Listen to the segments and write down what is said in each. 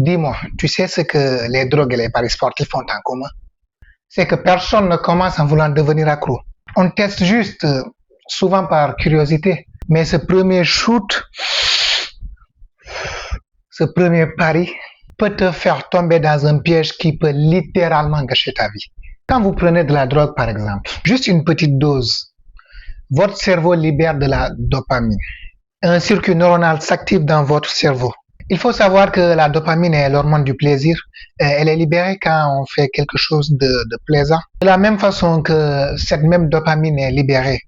Dis-moi, tu sais ce que les drogues et les paris sportifs ont en commun? C'est que personne ne commence en voulant devenir accro. On teste juste, souvent par curiosité. Mais ce premier shoot, ce premier pari, peut te faire tomber dans un piège qui peut littéralement gâcher ta vie. Quand vous prenez de la drogue, par exemple, juste une petite dose, votre cerveau libère de la dopamine. Un circuit neuronal s'active dans votre cerveau. Il faut savoir que la dopamine est l'hormone du plaisir. Elle est libérée quand on fait quelque chose de plaisant. De la même façon que cette même dopamine est libérée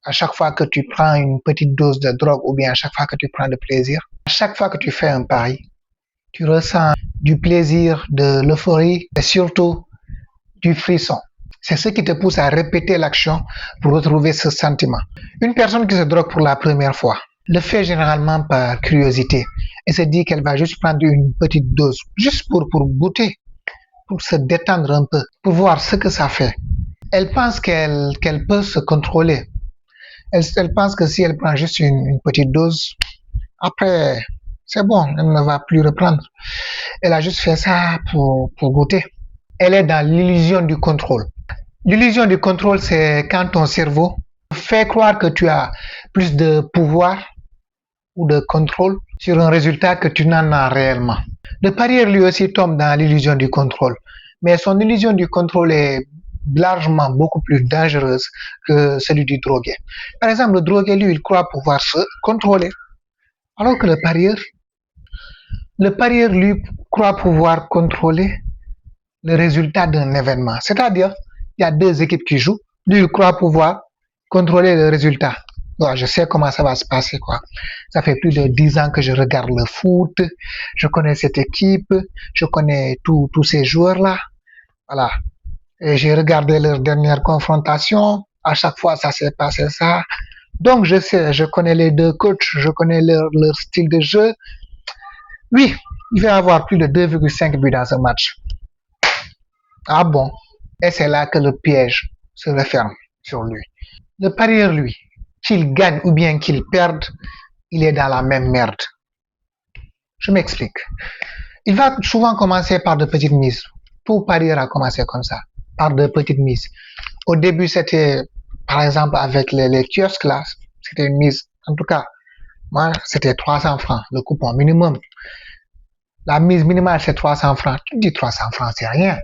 à chaque fois que tu prends une petite dose de drogue ou bien à chaque fois que tu prends de plaisir, à chaque fois que tu fais un pari, tu ressens du plaisir, de l'euphorie et surtout du frisson. C'est ce qui te pousse à répéter l'action pour retrouver ce sentiment. Une personne qui se drogue pour la première fois le fait généralement par curiosité et se dit qu'elle va juste prendre une petite dose, juste pour goûter, pour se détendre un peu, pour voir ce que ça fait. Elle pense qu'elle peut se contrôler. Elle pense que si elle prend juste une petite dose, après, c'est bon, elle ne va plus reprendre. Elle a juste fait ça pour goûter. Elle est dans l'illusion du contrôle. L'illusion du contrôle, c'est quand ton cerveau fait croire que tu as plus de pouvoir ou de contrôle sur un résultat que tu n'en as réellement. Le parieur lui aussi tombe dans l'illusion du contrôle, mais son illusion du contrôle est largement beaucoup plus dangereuse que celui du drogué. Par exemple, le drogué, lui, il croit pouvoir se contrôler, alors que le parieur, lui, croit pouvoir contrôler le résultat d'un événement. C'est-à-dire, il y a deux équipes qui jouent, lui, il croit pouvoir contrôler le résultat. Ouais, je sais comment ça va se passer, quoi. Ça fait plus de 10 ans que je regarde le foot, je connais cette équipe, je connais tous ces joueurs-là. Voilà. Et j'ai regardé leur dernière confrontation. À chaque fois, ça s'est passé ça. Donc, je sais, je connais les deux coachs, je connais leur style de jeu. Oui, il va y avoir plus de 2,5 buts dans ce match. Ah bon? Et c'est là que le piège se referme sur lui. Le parieur, lui, qu'il gagne ou bien qu'il perde, il est dans la même merde. Je m'explique. Il va souvent commencer par de petites mises. Tout parieur a commencé comme ça, par de petites mises. Au début, c'était, par exemple, avec les kiosques là, c'était une mise. En tout cas, moi, c'était 300 francs, le coupon minimum. La mise minimale, c'est 300 francs. Tu dis 300 francs, c'est rien.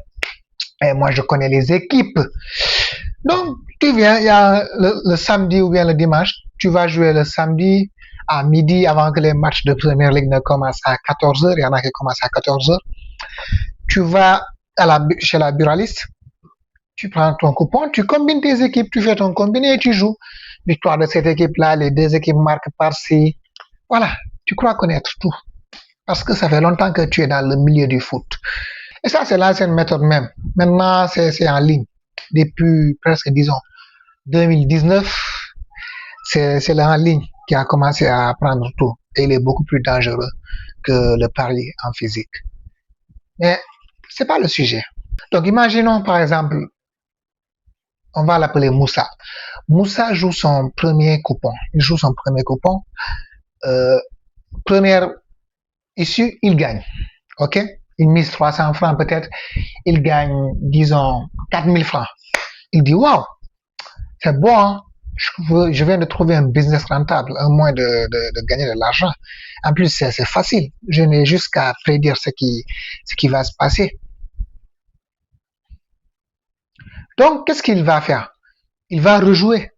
Et moi, je connais les équipes. Donc, tu viens, il y a le samedi ou bien le dimanche, tu vas jouer le samedi à midi avant que les matchs de première ligue ne commencent à 14h. Il y en a qui commencent à 14h. Tu vas chez la buraliste, tu prends ton coupon, tu combines tes équipes, tu fais ton combiné et tu joues. Victoire de cette équipe-là, les deux équipes marquent par-ci. Voilà, tu crois connaître tout. Parce que ça fait longtemps que tu es dans le milieu du foot. Et ça, c'est l'ancienne méthode même. Maintenant, c'est en ligne. Depuis presque, disons, 2019, c'est en ligne qui a commencé à apprendre tout. Et il est beaucoup plus dangereux que le pari en physique. Mais c'est pas le sujet. Donc, imaginons, par exemple, on va l'appeler Moussa. Moussa joue son premier coupon. Il joue son premier coupon. Première issue, il gagne. OK? Il mise 300 francs peut-être. Il gagne, disons, 4000 francs. Il dit, waouh, c'est bon, hein? Je viens de trouver un business rentable, un moyen de gagner de l'argent. En plus, c'est facile. Je n'ai juste qu'à prédire ce qui va se passer. Donc, qu'est-ce qu'il va faire? Il va rejouer.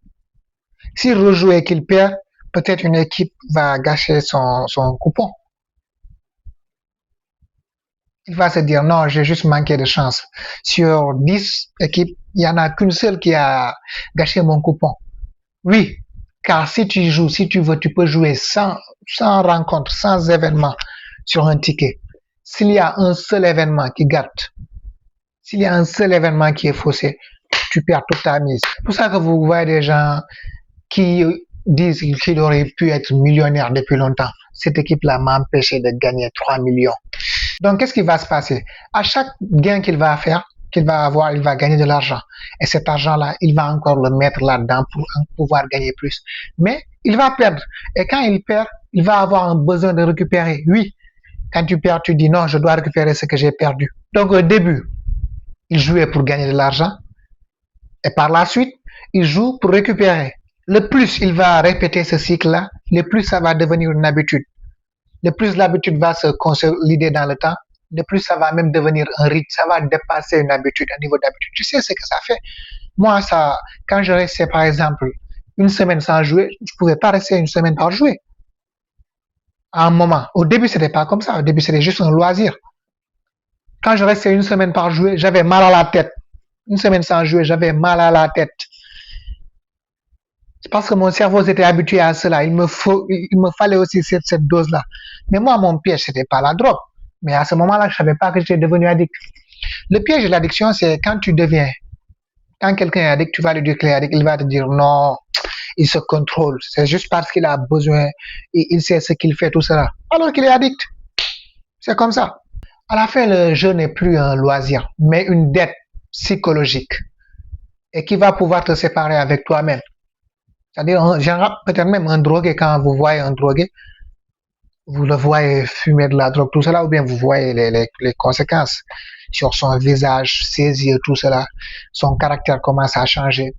S'il rejoue et qu'il perd, peut-être une équipe va gâcher son coupon. Il va se dire, non, j'ai juste manqué de chance. Sur 10 équipes, il n'y en a qu'une seule qui a gâché mon coupon. Oui, car si tu joues, si tu veux, tu peux jouer sans rencontre, sans événement sur un ticket. S'il y a un seul événement qui gâte, s'il y a un seul événement qui est faussé, tu perds toute ta mise. C'est pour ça que vous voyez des gens qui disent qu'ils auraient pu être millionnaires depuis longtemps. Cette équipe-là m'a empêché de gagner 3 millions. Donc, qu'est-ce qui va se passer? À chaque gain qu'il va faire, qu'il va avoir, il va gagner de l'argent. Et cet argent-là, il va encore le mettre là-dedans pour pouvoir gagner plus. Mais il va perdre. Et quand il perd, il va avoir un besoin de récupérer. Oui, Quand tu perds, tu dis non, je dois récupérer ce que j'ai perdu. Donc au début, il jouait pour gagner de l'argent et par la suite, il joue pour récupérer. Le plus il va répéter ce cycle-là, le plus ça va devenir une habitude. Le plus l'habitude va se consolider dans le temps, le plus ça va même devenir un rythme, ça va dépasser une habitude, un niveau d'habitude. Tu sais ce que ça fait? Moi, ça, quand je restais par exemple une semaine sans jouer, je ne pouvais pas rester une semaine sans jouer. À un moment, au début, c'était pas comme ça. Au début, c'était juste un loisir. Quand je restais une semaine par jouer, j'avais mal à la tête. Une semaine sans jouer, j'avais mal à la tête. C'est parce que mon cerveau s'était habitué à cela. Il me fallait aussi cette dose-là. Mais moi, mon piège, c'était pas la drogue. Mais à ce moment-là, je savais pas que j'étais devenu addict. Le piège de l'addiction, c'est quand quelqu'un est addict, tu vas lui dire qu'il est addict, il va te dire non, il se contrôle. C'est juste parce qu'il a besoin, il sait ce qu'il fait, tout cela. Alors qu'il est addict. C'est comme ça. À la fin, le jeu n'est plus un loisir, mais une dette psychologique et qui va pouvoir te séparer avec toi-même. C'est-à-dire, peut-être même un drogué, quand vous voyez un drogué, vous le voyez fumer de la drogue, tout cela, ou bien vous voyez les conséquences sur son visage, ses yeux, tout cela, son caractère commence à changer.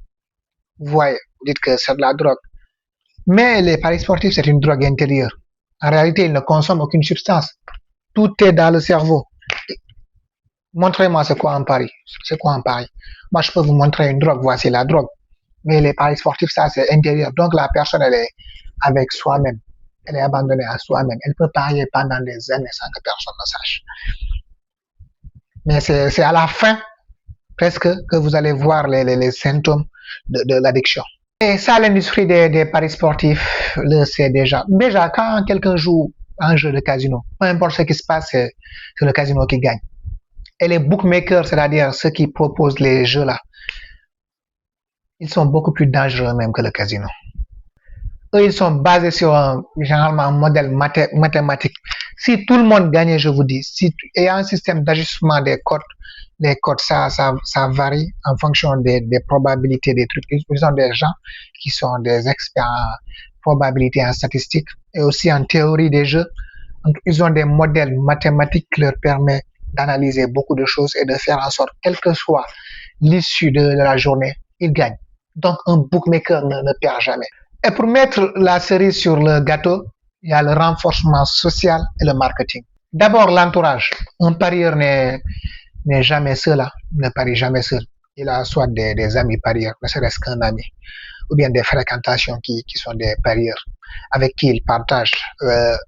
Vous voyez, vous dites que c'est de la drogue. Mais les paris sportifs, c'est une drogue intérieure. En réalité, ils ne consomment aucune substance. Tout est dans le cerveau. Montrez-moi c'est quoi un pari. C'est quoi un pari? Moi, je peux vous montrer une drogue. Voici la drogue. Mais les paris sportifs, ça, c'est intérieur. Donc, la personne, elle est avec soi-même. Elle est abandonnée à soi-même. Elle peut parier pendant des années sans que personne ne sache. Mais c'est à la fin, presque, que vous allez voir les symptômes de l'addiction. Et ça, l'industrie des paris sportifs le sait déjà. Déjà, quand quelqu'un joue un jeu de casino, peu importe ce qui se passe, c'est le casino qui gagne. Et les bookmakers, c'est-à-dire ceux qui proposent les jeux-là, ils sont beaucoup plus dangereux même que le casino. Eux, ils sont basés sur généralement un modèle mathématique. Si tout le monde gagnait, je vous dis, il y a un système d'ajustement des codes, les codes, ça varie en fonction des probabilités des trucs. Ils ont des gens qui sont des experts en probabilité, en statistiques et aussi en théorie des jeux. Donc, ils ont des modèles mathématiques qui leur permettent d'analyser beaucoup de choses et de faire en sorte, quelle que soit l'issue de la journée, ils gagnent. Donc, un bookmaker ne perd jamais. Et pour mettre la cerise sur le gâteau, il y a le renforcement social et le marketing. D'abord, l'entourage. Un parieur n'est jamais seul, ne parie jamais seul. Il a soit des amis parieurs, ne serait-ce qu'un ami, ou bien des fréquentations qui sont des parieurs, avec qui il partage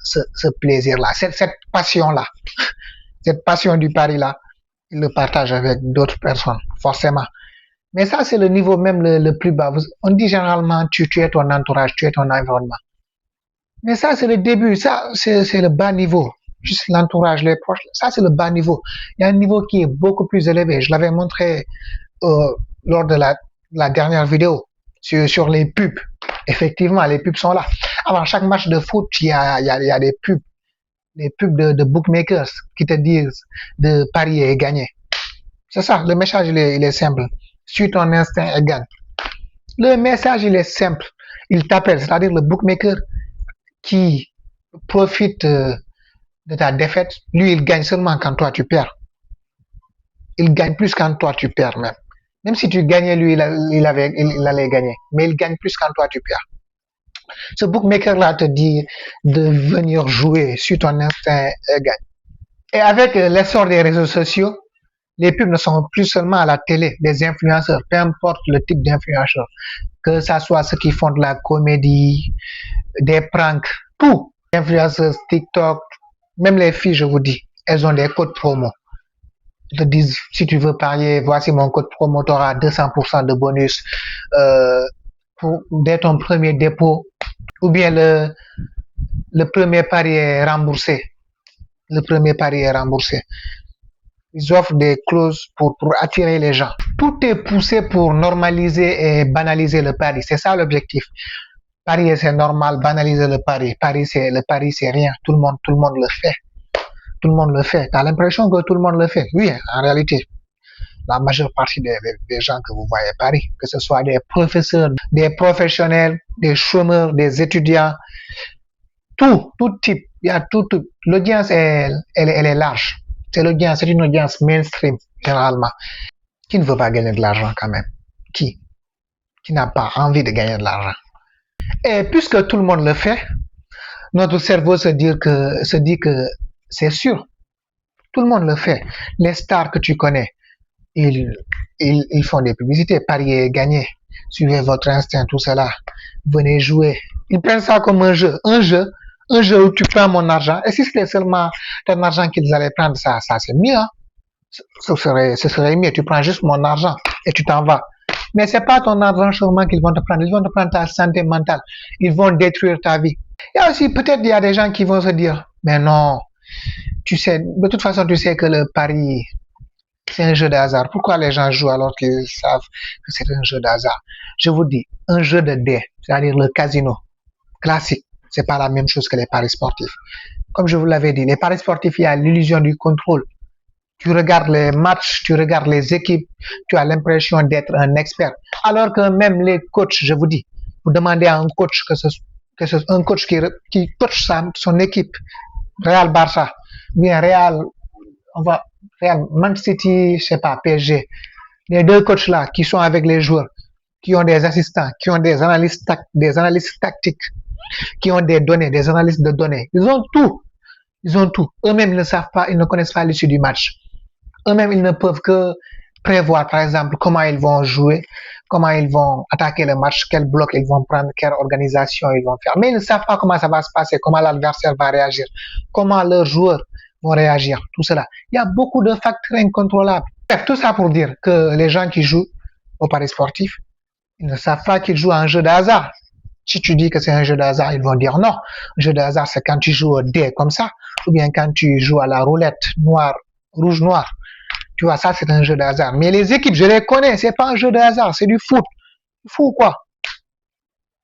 ce plaisir-là, cette passion-là, cette passion du pari-là, il le partage avec d'autres personnes, forcément. Mais ça, c'est le niveau même le plus bas. On dit généralement, tu es ton entourage, tu es ton environnement. Mais ça, c'est le début. Ça, c'est le bas niveau. Juste l'entourage, les proches. Ça, c'est le bas niveau. Il y a un niveau qui est beaucoup plus élevé. Je l'avais montré lors de la dernière vidéo sur les pubs. Effectivement, les pubs sont là. Avant chaque match de foot, il y a des pubs. Les pubs de bookmakers qui te disent de parier et gagner. C'est ça, le message, il est simple. Suis ton instinct et gagne. Le message, il est simple. Il t'appelle, c'est-à-dire le bookmaker qui profite de ta défaite, lui, il gagne seulement quand toi, tu perds. Il gagne plus quand toi, tu perds même. Même si tu gagnais, lui, il allait gagner. Mais il gagne plus quand toi, tu perds. Ce bookmaker-là te dit de venir jouer sur ton instinct et gagne. Et avec l'essor des réseaux sociaux, les pubs ne sont plus seulement à la télé, des influenceurs, peu importe le type d'influenceur, que ça soit ceux qui font de la comédie, des pranks, tout. Influenceurs, TikTok, même les filles, je vous dis, elles ont des codes promo. Ils te disent, si tu veux parier, voici mon code promo, tu auras 200% de bonus dès ton premier dépôt, ou bien le premier pari est remboursé. Le premier pari est remboursé. Ils offrent des clauses pour attirer les gens. Tout est poussé pour normaliser et banaliser le pari. C'est ça l'objectif. Parier, c'est normal. Banaliser le pari. Le pari, c'est rien. Tout le monde le fait. Tout le monde le fait. Tu as l'impression que tout le monde le fait. Oui, en réalité, la majeure partie des gens que vous voyez parier, que ce soit des professeurs, des professionnels, des chômeurs, des étudiants, tout type Il y a tout. L'audience, elle est large. C'est une audience mainstream, généralement, qui ne veut pas gagner de l'argent quand même. Qui n'a pas envie de gagner de l'argent. Et puisque tout le monde le fait, notre cerveau se dit que c'est sûr. Tout le monde le fait. Les stars que tu connais, ils font des publicités, parier, gagner, suivez votre instinct, tout cela, venez jouer. Ils prennent ça comme un jeu où tu prends mon argent. Et si c'était seulement ton argent qu'ils allaient prendre, ça c'est mieux. Hein? Ce serait mieux. Tu prends juste mon argent et tu t'en vas. Mais c'est pas ton argent seulement qu'ils vont te prendre. Ils vont te prendre ta santé mentale. Ils vont détruire ta vie. Et aussi, peut-être il y a des gens qui vont se dire, mais non, tu sais, de toute façon, tu sais que le pari, c'est un jeu de hasard. Pourquoi les gens jouent alors qu'ils savent que c'est un jeu de hasard? Je vous dis, un jeu de dés, c'est-à-dire le casino classique, c'est pas la même chose que les paris sportifs. Comme je vous l'avais dit, les paris sportifs, il y a l'illusion du contrôle. Tu regardes les matchs, tu regardes les équipes, tu as l'impression d'être un expert. Alors que même les coachs, je vous dis, vous demandez à un coach un coach qui coach son équipe, Real Barça, bien Real Man City, je sais pas, PSG, les deux coachs là qui sont avec les joueurs, qui ont des assistants, qui ont des analystes tactiques, qui ont des données, des analystes de données. Ils ont tout. Eux-mêmes, ils ne savent pas, ils ne connaissent pas l'issue du match. Eux-mêmes, ils ne peuvent que prévoir, par exemple, comment ils vont jouer, comment ils vont attaquer le match, quel bloc ils vont prendre, quelle organisation ils vont faire. Mais ils ne savent pas comment ça va se passer, comment l'adversaire va réagir, comment leurs joueurs vont réagir, tout cela. Il y a beaucoup de facteurs incontrôlables. Bref, tout ça pour dire que les gens qui jouent au paris sportif, ils ne savent pas qu'ils jouent à un jeu de hasard. Si tu dis que c'est un jeu de hasard, ils vont dire non. Un jeu de hasard, c'est quand tu joues au dé comme ça, ou bien quand tu joues à la roulette rouge-noir. Tu vois, ça, c'est un jeu de hasard. Mais les équipes, je les connais, c'est pas un jeu de hasard, c'est du foot. Fou quoi?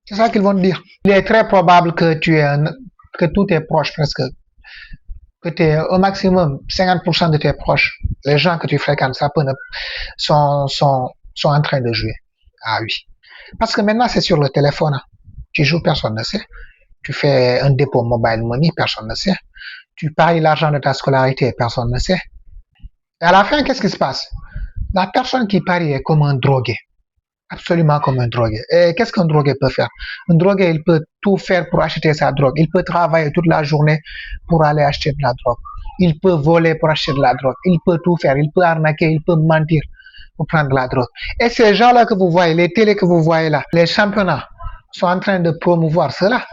C'est ça qu'ils vont te dire. Il est très probable que que tous tes proches, presque, que tu es au maximum 50% de tes proches, les gens que tu fréquentes, sont en train de jouer. Ah oui. Parce que maintenant, c'est sur le téléphone. Tu joues, personne ne sait. Tu fais un dépôt mobile money, personne ne sait. Tu paries l'argent de ta scolarité, personne ne sait. Et à la fin, qu'est-ce qui se passe? La personne qui parie est comme un drogué. Absolument comme un drogué. Et qu'est-ce qu'un drogué peut faire? Un drogué, il peut tout faire pour acheter sa drogue. Il peut travailler toute la journée pour aller acheter de la drogue. Il peut voler pour acheter de la drogue. Il peut tout faire. Il peut arnaquer, il peut mentir pour prendre de la drogue. Et ces gens-là que vous voyez, les télés que vous voyez là, les championnats sont en train de promouvoir cela.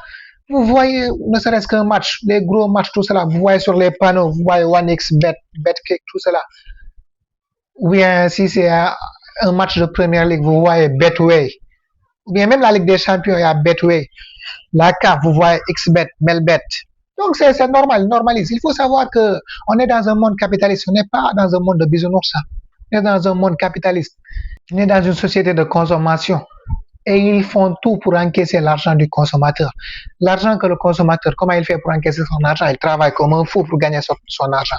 Vous voyez, ne serait-ce qu'un match, les gros matchs, tout cela, vous voyez sur les panneaux, vous voyez 1xBet, BetKick, tout cela. Ou bien si c'est un match de première ligue, vous voyez Betway. Ou bien même la Ligue des Champions, il y a Betway. La CAF, vous voyez XBet, Melbet. Donc c'est normal, il normalise. Il faut savoir que on est dans un monde capitaliste, on n'est pas dans un monde de bisounours. On est dans un monde capitaliste. On est dans une société de consommation. Et ils font tout pour encaisser l'argent du consommateur. L'argent que le consommateur, comment il fait pour encaisser son argent? Il travaille comme un fou pour gagner son argent.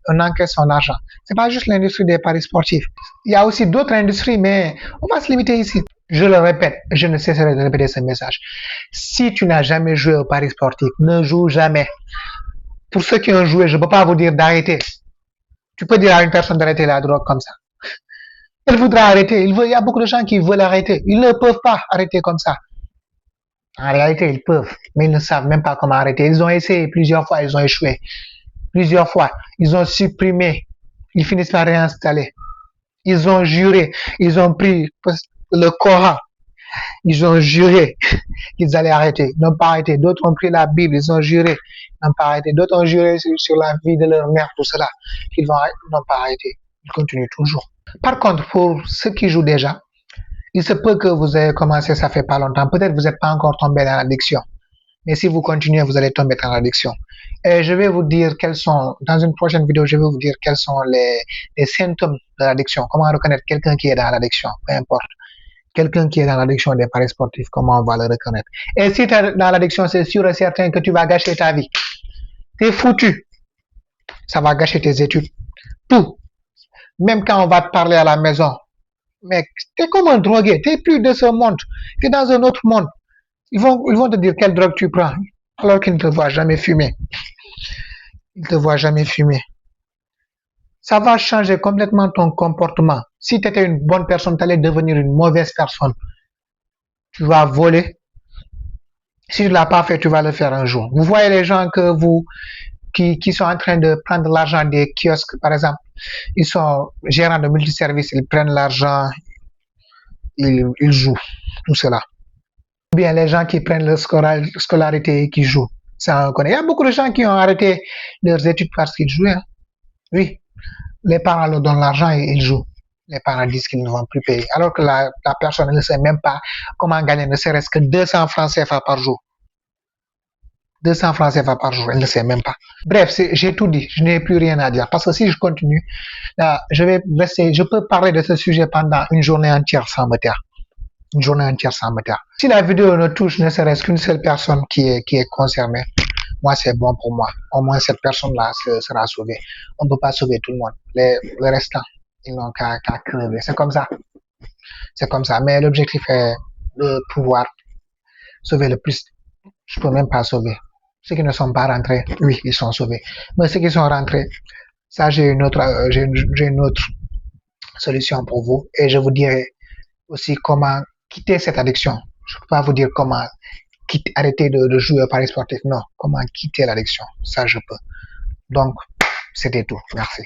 On encaisse son argent. C'est pas juste l'industrie des paris sportifs. Il y a aussi d'autres industries, mais on va se limiter ici. Je le répète, je ne cesserai de répéter ce message. Si tu n'as jamais joué au paris sportif, ne joue jamais. Pour ceux qui ont joué, je ne peux pas vous dire d'arrêter. Tu peux dire à une personne d'arrêter la drogue comme ça. Elle voudra arrêter. Il y a beaucoup de gens qui veulent arrêter. Ils ne peuvent pas arrêter comme ça. En réalité, ils peuvent, mais ils ne savent même pas comment arrêter. Ils ont essayé plusieurs fois, ils ont échoué. Plusieurs fois, ils ont supprimé. Ils finissent par réinstaller. Ils ont juré. Ils ont pris le Coran. Ils ont juré qu'ils allaient arrêter. Ils n'ont pas arrêté. D'autres ont pris la Bible. Ils ont juré. Ils n'ont pas arrêté. D'autres ont juré sur la vie de leur mère, tout cela. Ils n'ont pas arrêté. Ils continuent toujours. Par contre, pour ceux qui jouent déjà, il se peut que vous ayez commencé, ça fait pas longtemps. Peut-être vous n'êtes pas encore tombé dans l'addiction. Mais si vous continuez, vous allez tomber dans l'addiction. Et je vais vous dire dans une prochaine vidéo, je vais vous dire quels sont les symptômes de l'addiction. Comment reconnaître quelqu'un qui est dans l'addiction, peu importe. Quelqu'un qui est dans l'addiction des paris sportifs, comment on va le reconnaître. Et si tu es dans l'addiction, c'est sûr et certain que tu vas gâcher ta vie. T'es foutu. Ça va gâcher tes études. Tout. Même quand on va te parler à la maison, mec, t'es comme un drogué, t'es plus de ce monde, t'es dans un autre monde. Ils vont te dire quelle drogue tu prends, alors qu'ils ne te voient jamais fumer. il te voit jamais fumer. Ça va changer complètement ton comportement. Si tu étais une bonne personne, tu allais devenir une mauvaise personne. Tu vas voler. Si tu ne l'as pas fait, tu vas le faire un jour. Vous voyez les gens qui sont en train de prendre l'argent des kiosques, par exemple. Ils sont gérants de multiservices, ils prennent l'argent, ils jouent, tout cela. Ou bien les gens qui prennent leur scolarité et qui jouent. Ça, on connaît. Il y a beaucoup de gens qui ont arrêté leurs études parce qu'ils jouaient. Hein. Oui, les parents leur donnent l'argent et ils jouent. Les parents disent qu'ils ne vont plus payer. Alors que la personne ne sait même pas comment gagner ne serait-ce que 200 francs CFA par jour. 200 francs CFA par jour, elle ne sait même pas. Bref, j'ai tout dit, je n'ai plus rien à dire. Parce que si je continue, là, je peux parler de ce sujet pendant une journée entière sans me taire. Une journée entière sans me taire. Si la vidéo ne touche ne serait-ce qu'une seule personne qui est concernée, moi c'est bon pour moi. Au moins cette personne-là sera sauvée. On ne peut pas sauver tout le monde. Les restants, ils n'ont qu'à crever. C'est comme ça. C'est comme ça. Mais l'objectif est de pouvoir sauver le plus. Je peux même pas sauver. Ceux qui ne sont pas rentrés, oui, ils sont sauvés. Mais ceux qui sont rentrés, ça j'ai une autre solution pour vous et je vous dirai aussi comment quitter cette addiction. Je ne peux pas vous dire comment arrêter de jouer au paris sportif. Non, comment quitter l'addiction. Ça, je peux. Donc, c'était tout. Merci.